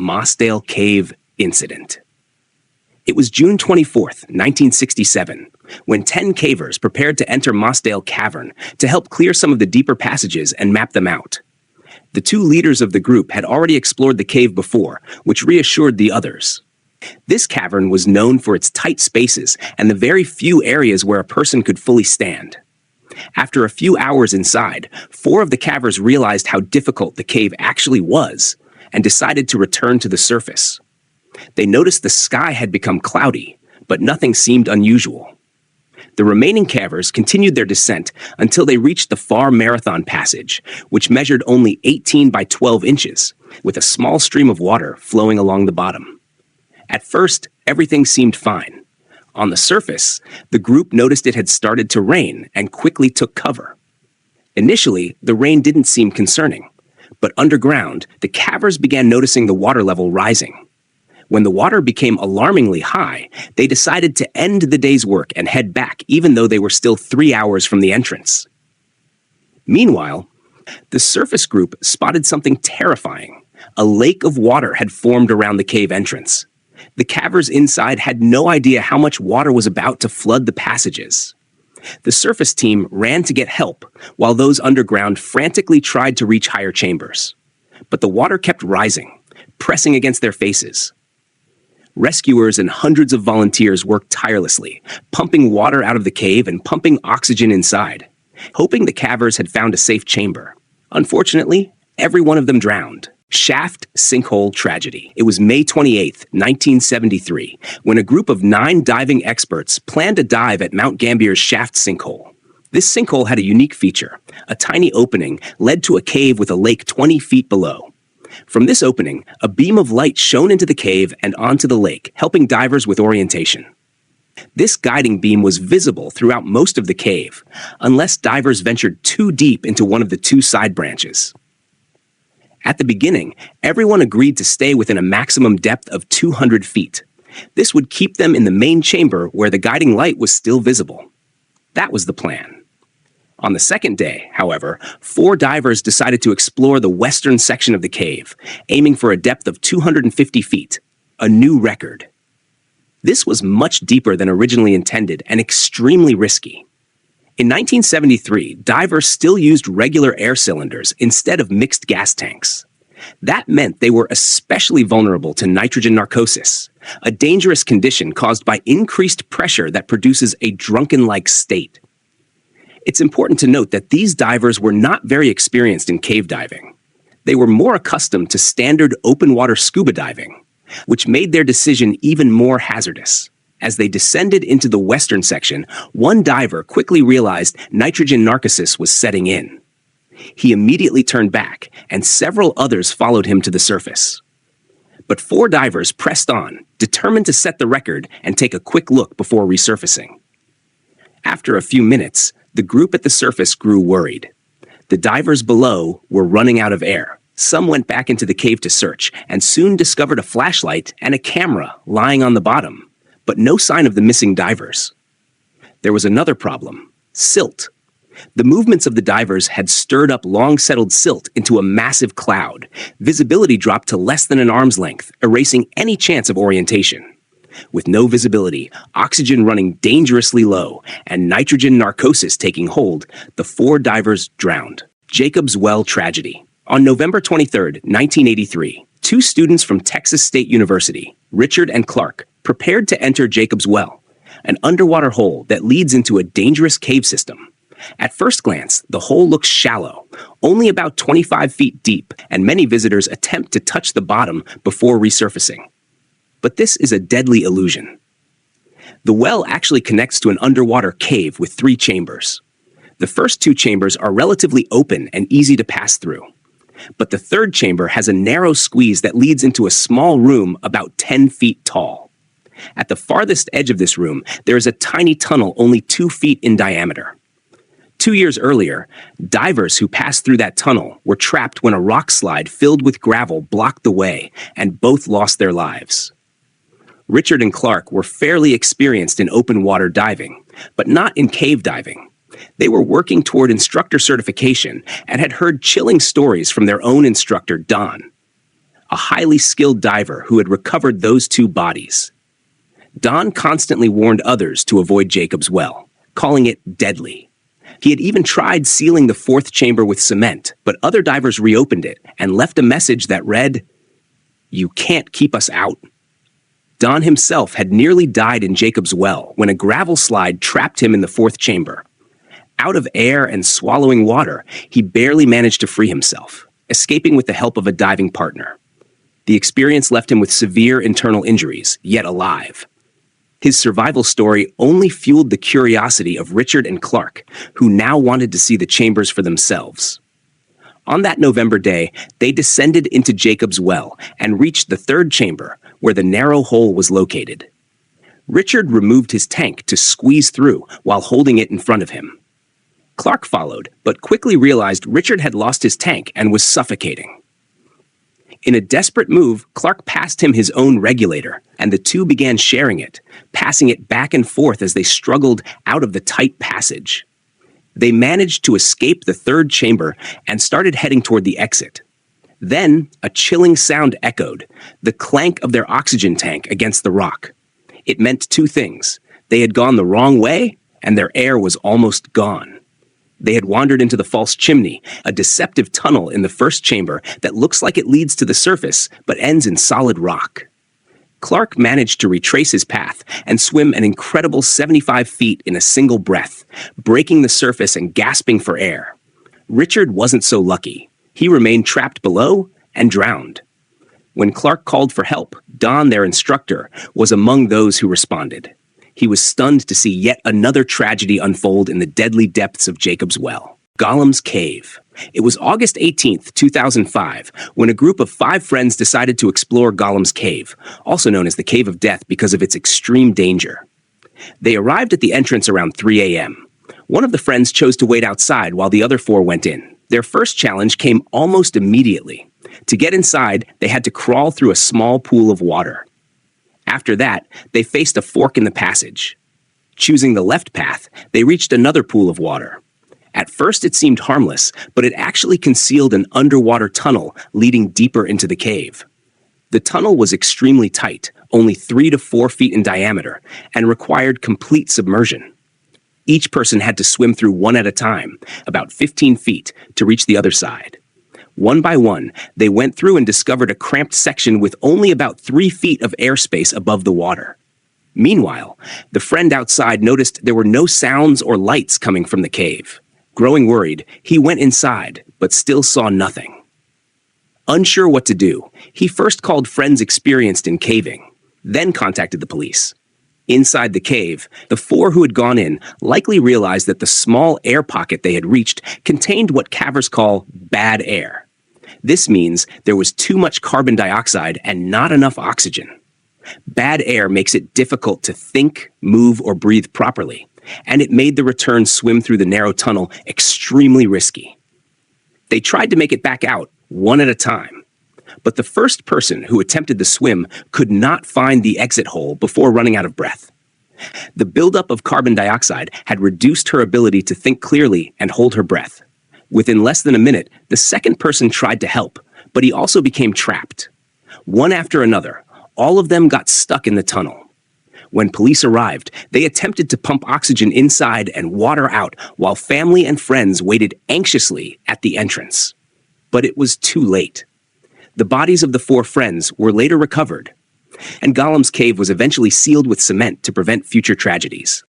Mossdale Cave incident. It was June 24th, 1967, when 10 cavers prepared to enter Mossdale Cavern to help clear some of the deeper passages and map them out. The two leaders of the group had already explored the cave before, which reassured the others. This cavern was known for its tight spaces and the very few areas where a person could fully stand. After a few hours inside, 4 of the cavers realized how difficult the cave actually was and decided to return to the surface. They noticed the sky had become cloudy, but nothing seemed unusual. The remaining cavers continued their descent until they reached the far marathon passage, which measured only 18 by 12 inches, with a small stream of water flowing along the bottom. At first, everything seemed fine. On the surface, the group noticed it had started to rain and quickly took cover. Initially, the rain didn't seem concerning, but underground, the cavers began noticing the water level rising. When the water became alarmingly high, they decided to end the day's work and head back, even though they were still 3 hours from the entrance. Meanwhile, the surface group spotted something terrifying. A lake of water had formed around the cave entrance. The cavers inside had no idea how much water was about to flood the passages. The surface team ran to get help, while those underground frantically tried to reach higher chambers. But the water kept rising, pressing against their faces. Rescuers and hundreds of volunteers worked tirelessly, pumping water out of the cave and pumping oxygen inside, hoping the cavers had found a safe chamber. Unfortunately, every one of them drowned. Shaft Sinkhole tragedy. It was May 28, 1973, when a group of 9 diving experts planned a dive at Mount Gambier's Shaft Sinkhole. This sinkhole had a unique feature. A tiny opening led to a cave with a lake 20 feet below. From this opening, a beam of light shone into the cave and onto the lake, helping divers with orientation. This guiding beam was visible throughout most of the cave, unless divers ventured too deep into one of the 2 side branches. At the beginning, everyone agreed to stay within a maximum depth of 200 feet. This would keep them in the main chamber where the guiding light was still visible. That was the plan. On the second day, however, 4 divers decided to explore the western section of the cave, aiming for a depth of 250 feet, a new record. This was much deeper than originally intended and extremely risky. In 1973, divers still used regular air cylinders instead of mixed gas tanks. That meant they were especially vulnerable to nitrogen narcosis, a dangerous condition caused by increased pressure that produces a drunken-like state. It's important to note that these divers were not very experienced in cave diving. They were more accustomed to standard open-water scuba diving, which made their decision even more hazardous. As they descended into the western section, one diver quickly realized nitrogen narcosis was setting in. He immediately turned back, and several others followed him to the surface. But 4 divers pressed on, determined to set the record and take a quick look before resurfacing. After a few minutes, the group at the surface grew worried. The divers below were running out of air. Some went back into the cave to search, and soon discovered a flashlight and a camera lying on the bottom, but no sign of the missing divers. There was another problem: silt. The movements of the divers had stirred up long-settled silt into a massive cloud. Visibility dropped to less than an arm's length, erasing any chance of orientation. With no visibility, oxygen running dangerously low, and nitrogen narcosis taking hold, the 4 divers drowned. Jacob's Well tragedy. On November 23, 1983, 2 students from Texas State University, Richard and Clark, prepared to enter Jacob's Well, an underwater hole that leads into a dangerous cave system. At first glance, the hole looks shallow, only about 25 feet deep, and many visitors attempt to touch the bottom before resurfacing. But this is a deadly illusion. The well actually connects to an underwater cave with 3 chambers. The first 2 chambers are relatively open and easy to pass through. But the 3rd chamber has a narrow squeeze that leads into a small room about 10 feet tall. At the farthest edge of this room, there is a tiny tunnel only 2 feet in diameter. 2 years earlier, divers who passed through that tunnel were trapped when a rock slide filled with gravel blocked the way, and both lost their lives. Richard and Clark were fairly experienced in open water diving, but not in cave diving. They were working toward instructor certification and had heard chilling stories from their own instructor, Don. a highly skilled diver who had recovered those two bodies. Don constantly warned others to avoid Jacob's well, calling it deadly. He had even tried sealing the fourth chamber with cement, but other divers reopened it and left a message that read, "You can't keep us out." Don himself had nearly died in Jacob's well when a gravel slide trapped him in the fourth chamber. Out of air and swallowing water, he barely managed to free himself, escaping with the help of a diving partner. The experience left him with severe internal injuries, yet alive. His survival story only fueled the curiosity of Richard and Clark, who now wanted to see the chambers for themselves. On that November day, they descended into Jacob's well and reached the third chamber, where the narrow hole was located. Richard removed his tank to squeeze through while holding it in front of him. Clark followed, but quickly realized Richard had lost his tank and was suffocating. In a desperate move, Clark passed him his own regulator, and the two began sharing it, passing it back and forth as they struggled out of the tight passage. They managed to escape the third chamber and started heading toward the exit. Then, a chilling sound echoed, the clank of their oxygen tank against the rock. It meant two things. They had gone the wrong way, and their air was almost gone. They had wandered into the false chimney, a deceptive tunnel in the first chamber that looks like it leads to the surface, but ends in solid rock. Clark managed to retrace his path and swim an incredible 75 feet in a single breath, breaking the surface and gasping for air. Richard wasn't so lucky. He remained trapped below and drowned. When Clark called for help, Don, their instructor, was among those who responded. He was stunned to see yet another tragedy unfold in the deadly depths of Jacob's well. Gollum's Cave. It was August 18th, 2005, when a group of 5 friends decided to explore Gollum's Cave, also known as the Cave of Death because of its extreme danger. They arrived at the entrance around 3 a.m. One of the friends chose to wait outside while the other 4 went in. Their first challenge came almost immediately. To get inside, they had to crawl through a small pool of water. After that, they faced a fork in the passage. Choosing the left path, they reached another pool of water. At first, it seemed harmless, but it actually concealed an underwater tunnel leading deeper into the cave. The tunnel was extremely tight, only 3 to 4 feet in diameter, and required complete submersion. Each person had to swim through one at a time, about 15 feet, to reach the other side. One by one, they went through and discovered a cramped section with only about 3 feet of airspace above the water. Meanwhile, the friend outside noticed there were no sounds or lights coming from the cave. Growing worried, he went inside, but still saw nothing. Unsure what to do, he first called friends experienced in caving, then contacted the police. Inside the cave, the 4 who had gone in likely realized that the small air pocket they had reached contained what cavers call bad air. This means there was too much carbon dioxide and not enough oxygen. Bad air makes it difficult to think, move, or breathe properly, and it made the return swim through the narrow tunnel extremely risky. They tried to make it back out, one at a time. But the first person who attempted the swim could not find the exit hole before running out of breath. The buildup of carbon dioxide had reduced her ability to think clearly and hold her breath. Within less than a minute, the second person tried to help, but he also became trapped. One after another, all of them got stuck in the tunnel. When police arrived, they attempted to pump oxygen inside and water out while family and friends waited anxiously at the entrance. But it was too late. The bodies of the 4 friends were later recovered, and Gollum's Cave was eventually sealed with cement to prevent future tragedies.